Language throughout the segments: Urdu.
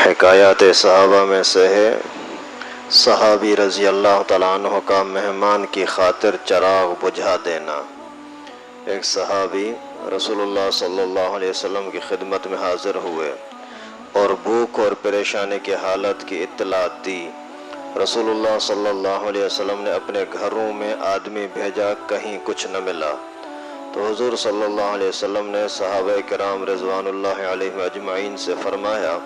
حکایات صحابہ میں سے ہے صحابی رضی اللہ تعالیٰ عنہ کا مہمان کی خاطر چراغ بجھا دینا۔ ایک صحابی رسول اللہ صلی اللہ علیہ وسلم کی خدمت میں حاضر ہوئے اور بھوک اور پریشانی کی حالت کی اطلاع دی۔ رسول اللہ صلی اللہ علیہ وسلم نے اپنے گھروں میں آدمی بھیجا، کہیں کچھ نہ ملا، تو حضور صلی اللہ علیہ وسلم نے صحابہ کرام رضوان اللہ علیہ اجمعین سے فرمایا،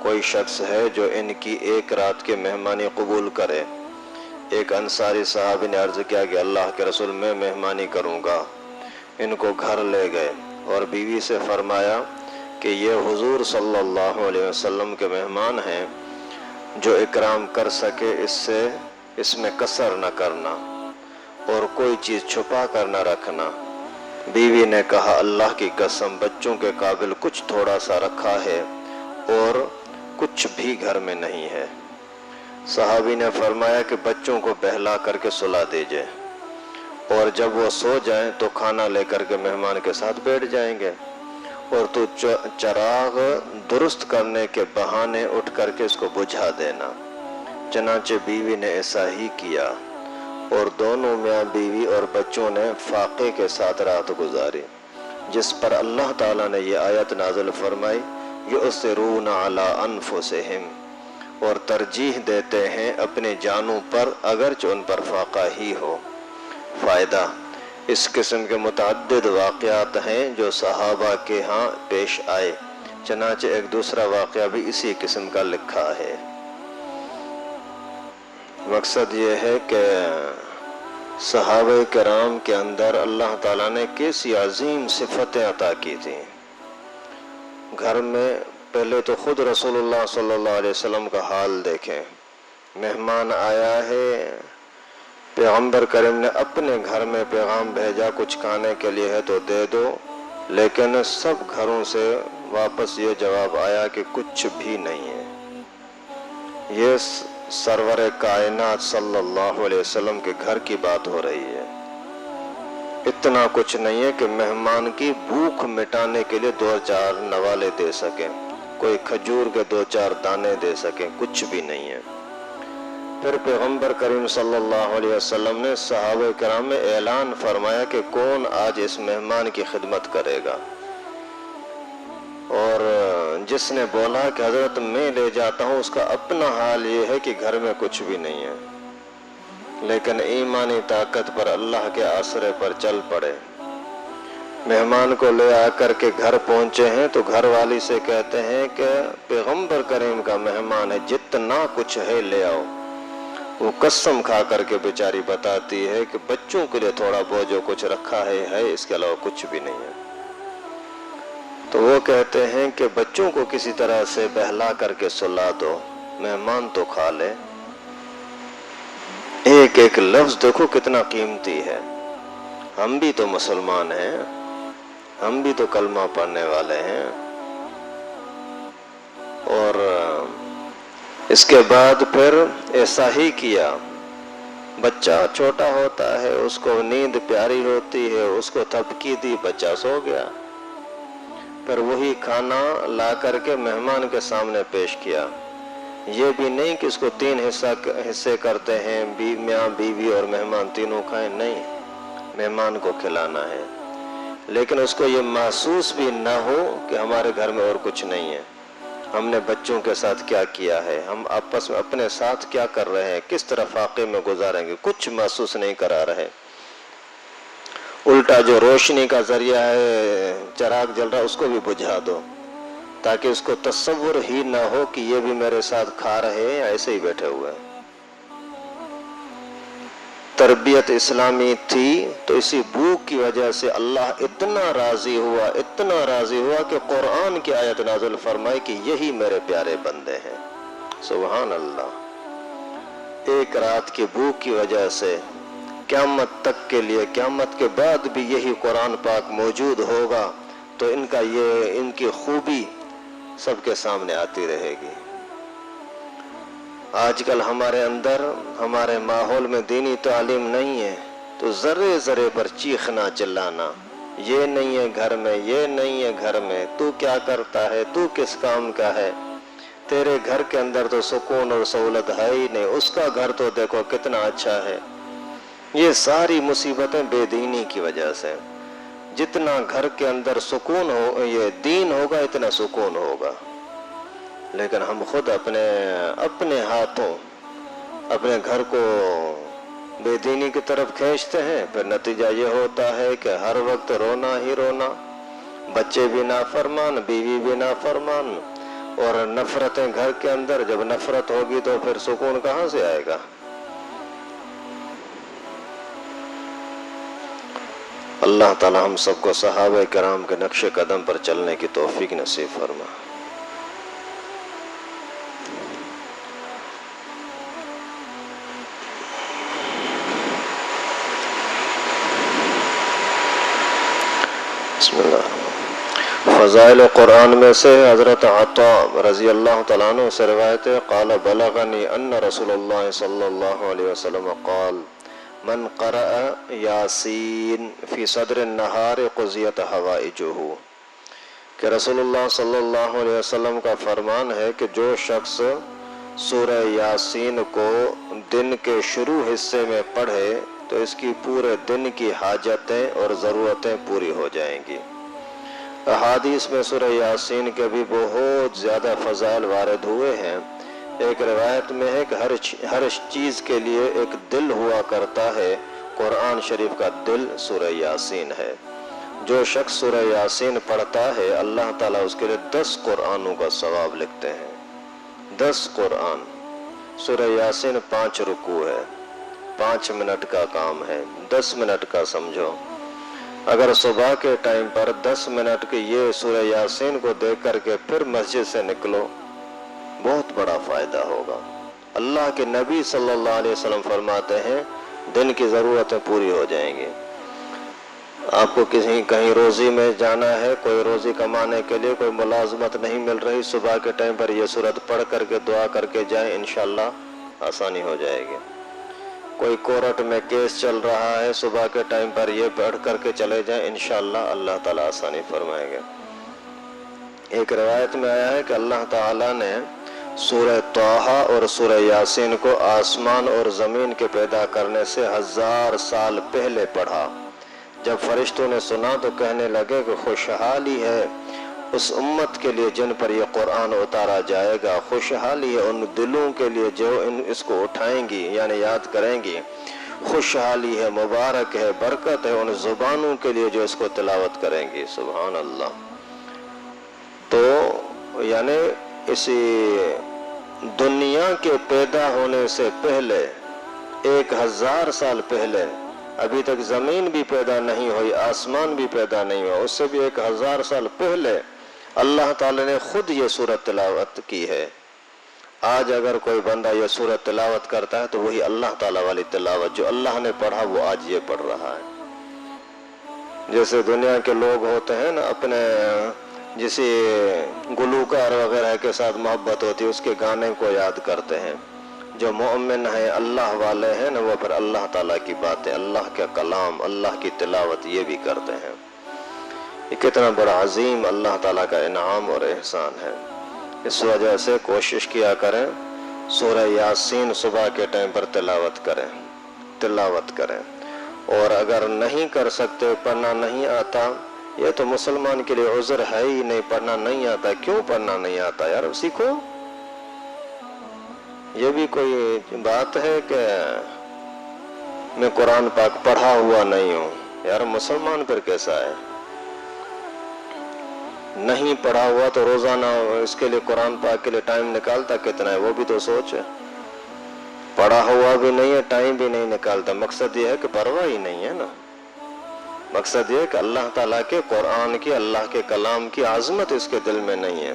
کوئی شخص ہے جو ان کی ایک رات کے مہمانی قبول کرے؟ ایک انصاری صحابی نے عرض کیا کہ اللہ کے رسول، میں مہمانی کروں گا۔ ان کو گھر لے گئے اور بیوی سے فرمایا کہ یہ حضور صلی اللہ علیہ وسلم کے مہمان ہیں، جو اکرام کر سکے اس میں کسر نہ کرنا اور کوئی چیز چھپا کر نہ رکھنا۔ بیوی نے کہا، اللہ کی قسم، بچوں کے قابل کچھ تھوڑا سا رکھا ہے اور کچھ بھی گھر میں نہیں ہے۔ صحابی نے فرمایا کہ بچوں کو بہلا کر کے سلا دیجئے، اور جب وہ سو جائیں تو کھانا لے کر کے مہمان کے ساتھ بیٹھ جائیں گے، اور تو چراغ درست کرنے کے بہانے اٹھ کر کے اس کو بجھا دینا۔ چنانچہ بیوی نے ایسا ہی کیا اور دونوں میاں بیوی اور بچوں نے فاقے کے ساتھ رات گزاری، جس پر اللہ تعالیٰ نے یہ آیت نازل فرمائی، یؤثرون علی انفسہم، اور ترجیح دیتے ہیں اپنے جانوں پر اگرچہ ان پر فاقہ ہی ہو۔ فائدہ، اس قسم کے متعدد واقعات ہیں جو صحابہ کے ہاں پیش آئے، چنانچہ ایک دوسرا واقعہ بھی اسی قسم کا لکھا ہے۔ مقصد یہ ہے کہ صحابہ کرام کے اندر اللہ تعالیٰ نے کیسی عظیم صفتیں عطا کی تھیں۔ گھر میں پہلے تو خود رسول اللہ صلی اللہ علیہ وسلم کا حال دیکھیں، مہمان آیا ہے، پیغمبر کریم نے اپنے گھر میں پیغام بھیجا، کچھ کھانے کے لیے ہے تو دے دو، لیکن سب گھروں سے واپس یہ جواب آیا کہ کچھ بھی نہیں ہے۔ یہ سرور کائنات صلی اللہ علیہ وسلم کے گھر کی بات ہو رہی ہے۔ اتنا کچھ نہیں ہے کہ مہمان کی بھوک مٹانے کے لیے 2-4 نوالے دے سکیں، کوئی کھجور کے 2-4 دانے دے سکیں، کچھ بھی نہیں ہے۔ پھر پیغمبر کریم صلی اللہ علیہ وسلم نے صحابہ کرام میں اعلان فرمایا کہ کون آج اس مہمان کی خدمت کرے گا، اور جس نے بولا کہ حضرت میں لے جاتا ہوں، اس کا اپنا حال یہ ہے کہ گھر میں کچھ بھی نہیں ہے، لیکن ایمانی طاقت پر اللہ کے آسرے پر چل پڑے۔ مہمان کو لے آ کر کے گھر پہنچے ہیں تو گھر والی سے کہتے ہیں کہ پیغمبر کریم کا مہمان ہے، جتنا کچھ ہے لے آؤ۔ وہ قسم کھا کر کے بیچاری بتاتی ہے کہ بچوں کے لیے تھوڑا بہت جو کچھ رکھا ہے، اس کے علاوہ کچھ بھی نہیں ہے۔ تو وہ کہتے ہیں کہ بچوں کو کسی طرح سے بہلا کر کے سلا دو، مہمان تو کھا لے۔ ایک ایک لفظ دیکھو کتنا قیمتی ہے۔ ہم بھی تو مسلمان ہیں، ہم بھی تو کلمہ پڑھنے والے ہیں، اور اس کے بعد پھر ایسا ہی کیا۔ بچہ چھوٹا ہوتا ہے، اس کو نیند پیاری ہوتی ہے، اس کو تھپکی دی، بچہ سو گیا۔ پھر وہی کھانا لا کر کے مہمان کے سامنے پیش کیا۔ یہ بھی نہیں کہ اس کو 3 حصے کرتے ہیں، میاں بیوی اور مہمان تینوں کھائیں، نہیں، مہمان کو کھلانا ہے، لیکن اس کو یہ محسوس بھی نہ ہو کہ ہمارے گھر میں اور کچھ نہیں ہے، ہم نے بچوں کے ساتھ کیا کیا ہے، ہم آپس میں اپنے ساتھ کیا کر رہے ہیں، کس طرح فاقے میں گزاریں گے، کچھ محسوس نہیں کرا رہے۔ الٹا جو روشنی کا ذریعہ ہے، چراغ جل رہا، اس کو بھی بجھا دو، تاکہ اس کو تصور ہی نہ ہو کہ یہ بھی میرے ساتھ کھا رہے ہیں یا ایسے ہی بیٹھے ہوئے ہیں۔ تربیت اسلامی تھی تو اسی بھوک کی وجہ سے اللہ اتنا راضی ہوا کہ قرآن کی آیت نازل فرمائی کہ یہی میرے پیارے بندے ہیں۔ سبحان اللہ۔ ایک رات کی بھوک کی وجہ سے قیامت تک کے لیے، قیامت کے بعد بھی یہی قرآن پاک موجود ہوگا، تو ان کی خوبی سب کے سامنے آتی رہے گی۔ آج کل ہمارے اندر، ہمارے ماحول میں دینی تعلیم نہیں ہے، تو ذرے ذرے پر چیخنا چلانا، یہ نہیں ہے گھر میں، یہ نہیں ہے گھر میں، تو کیا کرتا ہے، تو کس کام کا ہے۔ تیرے گھر کے اندر تو سکون اور سہولت ہے ہی نہیں، اس کا گھر تو دیکھو کتنا اچھا ہے۔ یہ ساری مصیبتیں بے دینی کی وجہ سے۔ جتنا گھر کے اندر سکون ہو، یہ دین ہوگا اتنا سکون ہوگا، لیکن ہم خود اپنے ہاتھوں اپنے گھر کو بے دینی کی طرف کھینچتے ہیں، پھر نتیجہ یہ ہوتا ہے کہ ہر وقت رونا ہی رونا، بچے بھی نافرمان، بیوی بھی نافرمان، اور نفرتیں گھر کے اندر۔ جب نفرت ہوگی تو پھر سکون کہاں سے آئے گا؟ اللہ تعالی ہم سب کو صحابہ کرام کے نقش قدم پر چلنے کی توفیق نصیب فرما۔ بسم اللہ۔ فضائل قرآن میں سے حضرت عطا رضی اللہ تعالیٰ عنہ سے روایت ہے، قال بلغنی ان رسول اللہ صلی اللہ علیہ وسلم قال من قرأ یاسین فی صدر النہار قضیت حوائجہ، کہ رسول اللہ صلی اللہ علیہ وسلم کا فرمان ہے کہ جو شخص سورہ یاسین کو دن کے شروع حصے میں پڑھے تو اس کی پورے دن کی حاجتیں اور ضرورتیں پوری ہو جائیں گی۔ احادیث میں سورہ یاسین کے بھی بہت زیادہ فضائل وارد ہوئے ہیں۔ ایک روایت میں ہے کہ ہر چیز کے لیے ایک دل ہوا کرتا ہے، قرآن شریف کا دل سورہ یاسین ہے۔ جو شخص سورہ یاسین پڑھتا ہے اللہ تعالیٰ اس کے لیے 10 قرآنوں کا ثواب لکھتے ہیں۔ 10 قرآن۔ سورہ یاسین 5 رکوع ہے، 5 منٹ کا کام ہے، 10 منٹ کا سمجھو۔ اگر صبح کے ٹائم پر 10 منٹ کے یہ سورہ یاسین کو دیکھ کر کے پھر مسجد سے نکلو، بہت بڑا فائدہ ہوگا۔ اللہ کے نبی صلی اللہ علیہ وسلم فرماتے ہیں دن کی ضرورتیں پوری ہو جائیں گی۔ آپ کو کہیں روزی میں جانا ہے، کوئی روزی کمانے کے لیے کوئی ملازمت نہیں مل رہی، صبح کے ٹائم پر یہ سورت پڑھ کر کے دعا کر کے جائیں، انشاءاللہ آسانی ہو جائے گی۔ کوئی کورٹ میں کیس چل رہا ہے، صبح کے ٹائم پر یہ پڑھ کر کے چلے جائیں، انشاءاللہ اللہ تعالیٰ آسانی فرمائیں گے۔ ایک روایت میں آیا ہے کہ اللہ تعالیٰ نے سورہ طٰہٰ اور سورہ یاسین کو آسمان اور زمین کے پیدا کرنے سے 1000 سال پہلے پڑھا۔ جب فرشتوں نے سنا تو کہنے لگے کہ خوشحالی ہے اس امت کے لیے جن پر یہ قرآن اتارا جائے گا، خوشحالی ہے ان دلوں کے لیے جو اس کو اٹھائیں گی یعنی یاد کریں گی، خوشحالی ہے، مبارک ہے، برکت ہے ان زبانوں کے لیے جو اس کو تلاوت کریں گی۔ سبحان اللہ۔ تو یعنی اسی دنیا کے پیدا ہونے سے پہلے 1000 سال پہلے، ابھی تک زمین بھی پیدا نہیں ہوئی، آسمان بھی پیدا نہیں ہوا، اس سے بھی 1000 سال پہلے اللہ تعالی نے خود یہ سورت تلاوت کی ہے۔ آج اگر کوئی بندہ یہ سورت تلاوت کرتا ہے تو وہی اللہ تعالی والی تلاوت جو اللہ نے پڑھا وہ آج یہ پڑھ رہا ہے۔ جیسے دنیا کے لوگ ہوتے ہیں نا، اپنے جسے گلوکار وغیرہ کے ساتھ محبت ہوتی ہے اس کے گانے کو یاد کرتے ہیں۔ جو مومن ہیں اللہ والے ہیں نا، وہ پھر اللہ تعالیٰ کی باتیں، اللہ کا کلام، اللہ کی تلاوت یہ بھی کرتے ہیں۔ یہ کتنا بڑا عظیم اللہ تعالیٰ کا انعام اور احسان ہے۔ اس وجہ سے کوشش کیا کریں سورہ یاسین صبح کے ٹائم پر تلاوت کریں، اور اگر نہیں کر سکتے، پڑھنا نہیں آتا، یہ تو مسلمان کے لیے عذر ہے ہی نہیں، پڑھنا نہیں آتا۔ کیوں پڑھنا نہیں آتا یار؟ سیکھو۔ یہ بھی کوئی بات ہے کہ میں قرآن پاک پڑھا ہوا نہیں ہوں؟ یار مسلمان پھر کیسا ہے؟ نہیں پڑھا ہوا تو روزانہ اس کے لیے قرآن پاک کے لیے ٹائم نکالتا کتنا ہے وہ بھی تو سوچ ہے۔ پڑھا ہوا بھی نہیں ہے، ٹائم بھی نہیں نکالتا، مقصد یہ ہے کہ پرواہ ہی نہیں ہے نا۔ مقصد یہ ہے کہ اللہ تعالیٰ کے قرآن کی، اللہ کے کلام کی عظمت اس کے دل میں نہیں ہے۔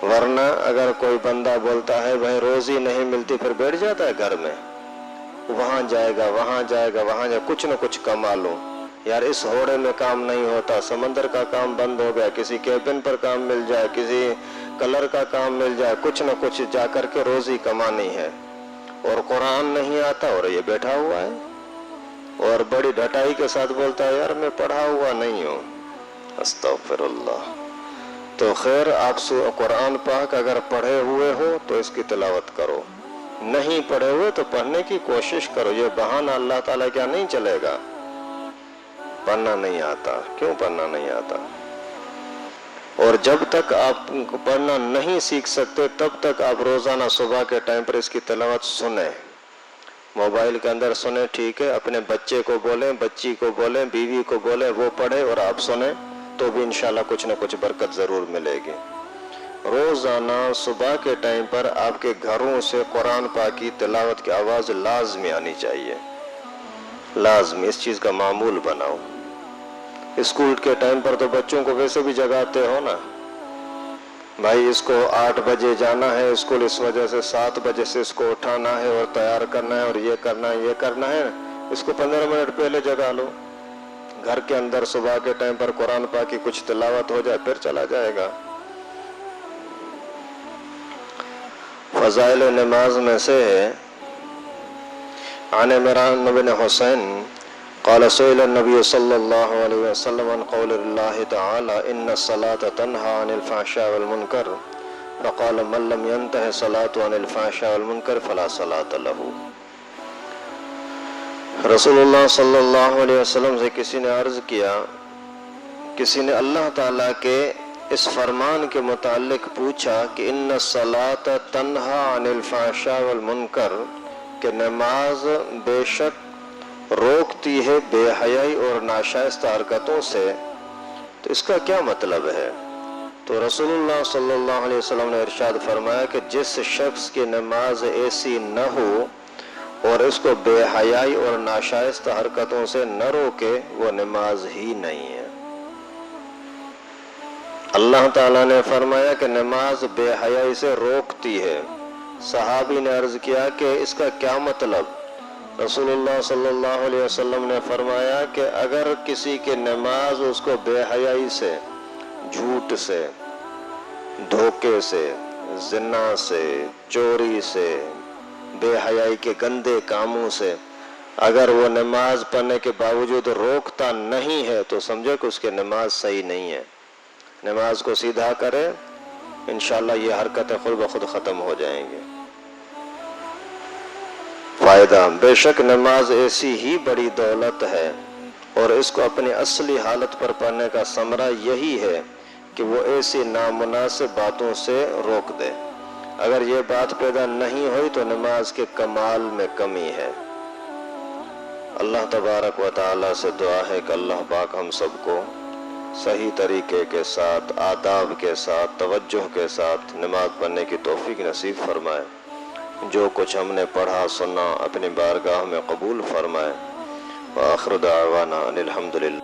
ورنہ اگر کوئی بندہ بولتا ہے بھائی روزی نہیں ملتی، پھر بیٹھ جاتا ہے گھر میں، وہاں جائے گا وہاں جائے گا وہاں جائے، کچھ نہ کچھ کما لوں۔ یار اس ہوڑے میں کام نہیں ہوتا، سمندر کا کام بند ہو گیا، کسی کیبن پر کام مل جائے، کسی کلر کا کام مل جائے، کچھ نہ کچھ جا کر کے روزی کمانی ہے۔ اور قرآن نہیں آتا اور یہ بیٹھا ہوا ہے اور بڑی ڈھٹائی کے ساتھ بولتا ہے یار میں پڑھا ہوا نہیں ہوں۔ استغفر اللہ۔ تو خیر آپ قرآن پاک اگر پڑھے ہوئے ہو تو اس کی تلاوت کرو، نہیں پڑھے ہوئے تو پڑھنے کی کوشش کرو۔ یہ بہانہ اللہ تعالیٰ کیا نہیں چلے گا؟ پڑھنا نہیں آتا، کیوں پڑھنا نہیں آتا؟ اور جب تک آپ کو پڑھنا نہیں سیکھ سکتے تب تک آپ روزانہ صبح کے ٹائم پر اس کی تلاوت سنیں، موبائل کے اندر سنیں، ٹھیک ہے، اپنے بچے کو بولیں، بچی کو بولیں، بیوی کو بولیں، وہ پڑھے اور آپ سنیں، تو بھی انشاءاللہ کچھ نہ کچھ برکت ضرور ملے گی۔ روزانہ صبح کے ٹائم پر آپ کے گھروں سے قرآن پاک کی تلاوت کی آواز لازمی آنی چاہیے، لازمی، اس چیز کا معمول بناؤ۔ اسکول کے ٹائم پر تو بچوں کو ویسے بھی جگاتے ہو نا، بھائی اس کو 8 بجے جانا ہے اسکول، اس وجہ سے 7 بجے سے اس کو اٹھانا ہے اور تیار کرنا ہے اور یہ کرنا ہے، یہ کرنا ہے، اس کو 15 منٹ پہلے جگا لو۔ گھر کے اندر صبح کے ٹائم پر قرآن پاک کی کچھ تلاوت ہو جائے پھر چلا جائے گا۔ فضائل نماز میں سے ہے، عن عمران بن حسین قال سئل النبي صلى الله عليه وسلم عن قول الله تعالى ان الصلاة تنهى عن الفحشاء والمنكر فقال من لم ينته الصلاة عن الفحشاء والمنكر فلا صلاة له۔ رسول اللہ صلی اللہ علیہ وسلم سے کسی نے عرض کیا، کسی نے اللہ تعالیٰ کے اس فرمان کے متعلق پوچھا کہ ان الصلاة تنہا عن الفحشاء والمنکر، کہ نماز بے شک روکتی ہے بے حیائی اور ناشائستہ حرکتوں سے، تو اس کا کیا مطلب ہے؟ تو رسول اللہ صلی اللہ علیہ وسلم نے ارشاد فرمایا کہ جس شخص کی نماز ایسی نہ ہو اور اس کو بے حیائی اور ناشائستہ حرکتوں سے نہ روکے، وہ نماز ہی نہیں ہے۔ اللہ تعالیٰ نے فرمایا کہ نماز بے حیائی سے روکتی ہے۔ صحابی نے عرض کیا کہ اس کا کیا مطلب؟ رسول اللہ صلی اللہ علیہ وسلم نے فرمایا کہ اگر کسی کی نماز اس کو بے حیائی سے، جھوٹ سے، دھوکے سے، زنا سے، چوری سے، بے حیائی کے گندے کاموں سے اگر وہ نماز پڑھنے کے باوجود روکتا نہیں ہے تو سمجھے کہ اس کی نماز صحیح نہیں ہے۔ نماز کو سیدھا کرے، انشاءاللہ یہ حرکتیں خود بخود ختم ہو جائیں گے۔ فائدہ، بے شک نماز ایسی ہی بڑی دولت ہے اور اس کو اپنی اصلی حالت پر پڑھنے کا ثمرہ یہی ہے کہ وہ ایسی نامناسب باتوں سے روک دے۔ اگر یہ بات پیدا نہیں ہوئی تو نماز کے کمال میں کمی ہے۔ اللہ تبارک و تعالی سے دعا ہے کہ اللہ پاک ہم سب کو صحیح طریقے کے ساتھ، آداب کے ساتھ، توجہ کے ساتھ نماز پڑھنے کی توفیق نصیب فرمائے۔ جو کچھ ہم نے پڑھا سنا اپنی بارگاہ میں قبول فرمائے۔ وآخر دعوانا ان الحمدللہ۔